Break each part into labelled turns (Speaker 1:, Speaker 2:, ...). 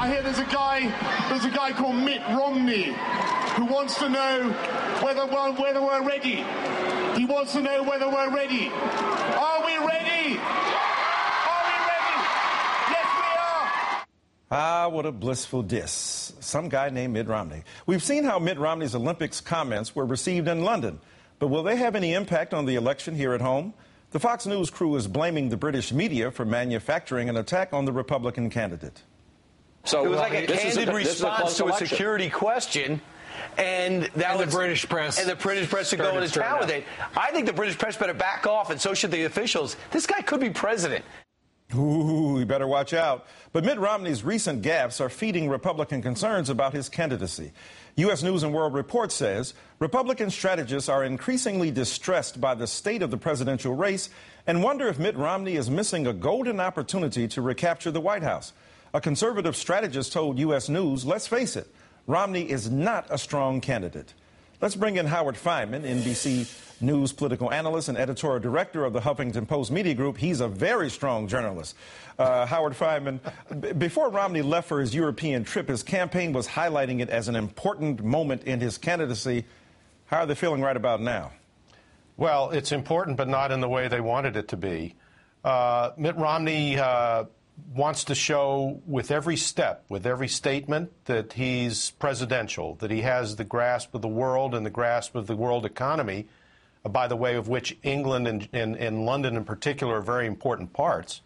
Speaker 1: I hear there's a guy called Mitt Romney who wants to know whether we're ready. He wants to know whether we're ready. Are we ready? Are we ready? Yes, we are.
Speaker 2: Ah, what a blissful diss. Some guy named Mitt Romney. We've seen how Mitt Romney's Olympics comments were received in London, but will they have any impact on the election here at home? The Fox News crew is blaming the British media for manufacturing an attack on the Republican candidate.
Speaker 3: So it was like a candid response to a security question, and the British press should go into town with it. I think the British press better back off, and so should the officials. This guy could be president.
Speaker 2: Ooh, you better watch out. But Mitt Romney's recent gaffes are feeding Republican concerns about his candidacy. U.S. News and World Report says Republican strategists are increasingly distressed by the state of the presidential race and wonder if Mitt Romney is missing a golden opportunity to recapture the White House. A conservative strategist told U.S. News, let's face it, Romney is not a strong candidate. Let's bring in Howard Fineman, NBC News political analyst and editorial director of the Huffington Post Media Group. He's a very strong journalist. Howard Fineman, before Romney left for his European trip, his campaign was highlighting it as an important moment in his candidacy. How are they feeling right about now?
Speaker 4: Well, it's important, but not in the way they wanted it to be. Mitt Romney wants to show with every step, with every statement, that he's presidential, that he has the grasp of the world and the grasp of the world economy, by the way of which England and London in particular are very important parts,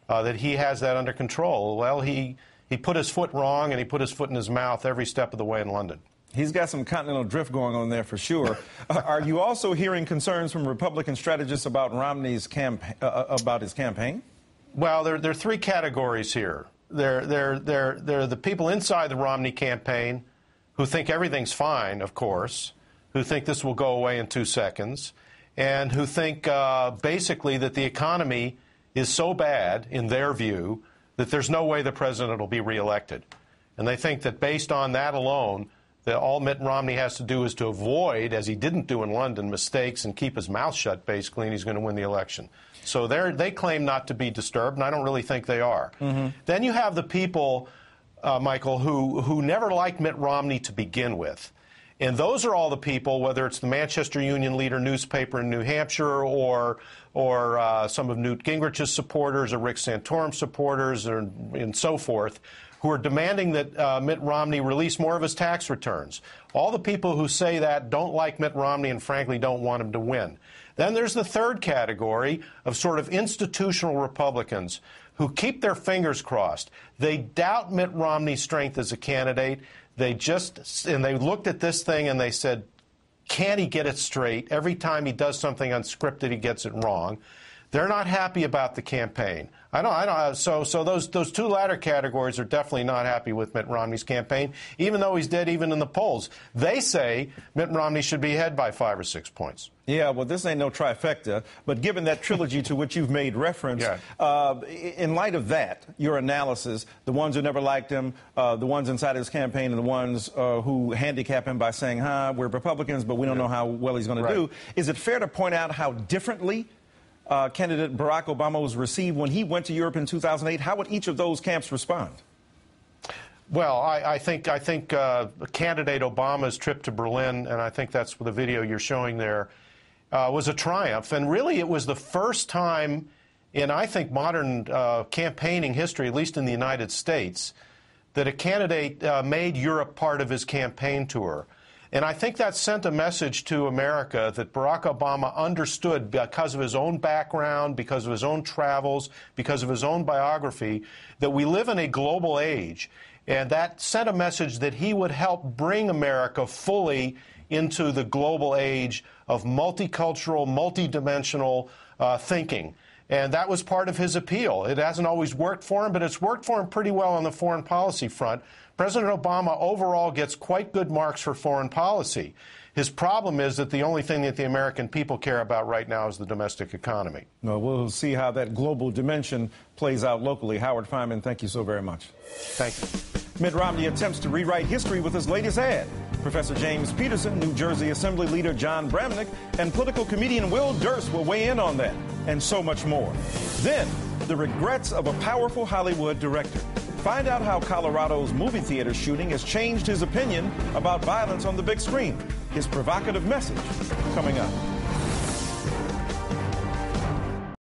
Speaker 4: that he has that under control. Well, he put his foot wrong and he put his foot in his mouth every step of the way in London.
Speaker 2: He's got some continental drift going on there for sure. Are you also hearing concerns from Republican strategists about Romney's about his campaign?
Speaker 4: Well, there are three categories here. There are the people inside the Romney campaign who think everything's fine, of course, who think this will go away in 2 seconds, and who think basically that the economy is so bad, in their view, that there's no way the president will be reelected. And they think that based on that alone, that all Mitt Romney has to do is to avoid, as he didn't do in London, mistakes and keep his mouth shut, basically, and he's going to win the election. So they claim not to be disturbed, and I don't really think they are. Mm-hmm. Then you have the people, Michael, who never liked Mitt Romney to begin with. And those are all the people, whether it's the Manchester Union Leader newspaper in New Hampshire or some of Newt Gingrich's supporters or Rick Santorum's supporters and so forth, who are demanding that Mitt Romney release more of his tax returns. All the people who say that don't like Mitt Romney and, frankly, don't want him to win. Then there's the third category of sort of institutional Republicans who keep their fingers crossed. They doubt Mitt Romney's strength as a candidate. They looked at this thing and they said, can he get it straight? Every time he does something unscripted, he gets it wrong. They're not happy about the campaign. So those two latter categories are definitely not happy with Mitt Romney's campaign, even though he's dead even in the polls. They say Mitt Romney should be ahead by 5 or 6 points.
Speaker 2: Yeah, well, this ain't no trifecta, but given that trilogy to which you've made reference, in light of that, your analysis, the ones who never liked him, the ones inside his campaign, and the ones who handicap him by saying, we're Republicans, but we don't know how well he's going to do, is it fair to point out how differently candidate Barack Obama was received when he went to Europe in 2008? How would each of those camps respond?
Speaker 4: Well, I think candidate Obama's trip to Berlin, and I think that's the video you're showing there, was a triumph. And really, it was the first time in, I think, modern campaigning history, at least in the United States, that a candidate made Europe part of his campaign tour. And I think that sent a message to America that Barack Obama understood, because of his own background, because of his own travels, because of his own biography, that we live in a global age. And that sent a message that he would help bring America fully into the global age of multicultural, multidimensional thinking. And that was part of his appeal. It hasn't always worked for him, but it's worked for him pretty well on the foreign policy front. President Obama overall gets quite good marks for foreign policy. His problem is that the only thing that the American people care about right now is the domestic economy.
Speaker 2: Well, we'll see how that global dimension plays out locally. Howard Fineman, thank you so very much.
Speaker 4: Thank you.
Speaker 2: Mitt Romney attempts to rewrite history with his latest ad. Professor James Peterson, New Jersey Assembly Leader John Bramnick, and political comedian Will Durst will weigh in on that, and so much more. Then, the regrets of a powerful Hollywood director. Find out how Colorado's movie theater shooting has changed his opinion about violence on the big screen. His provocative message coming up.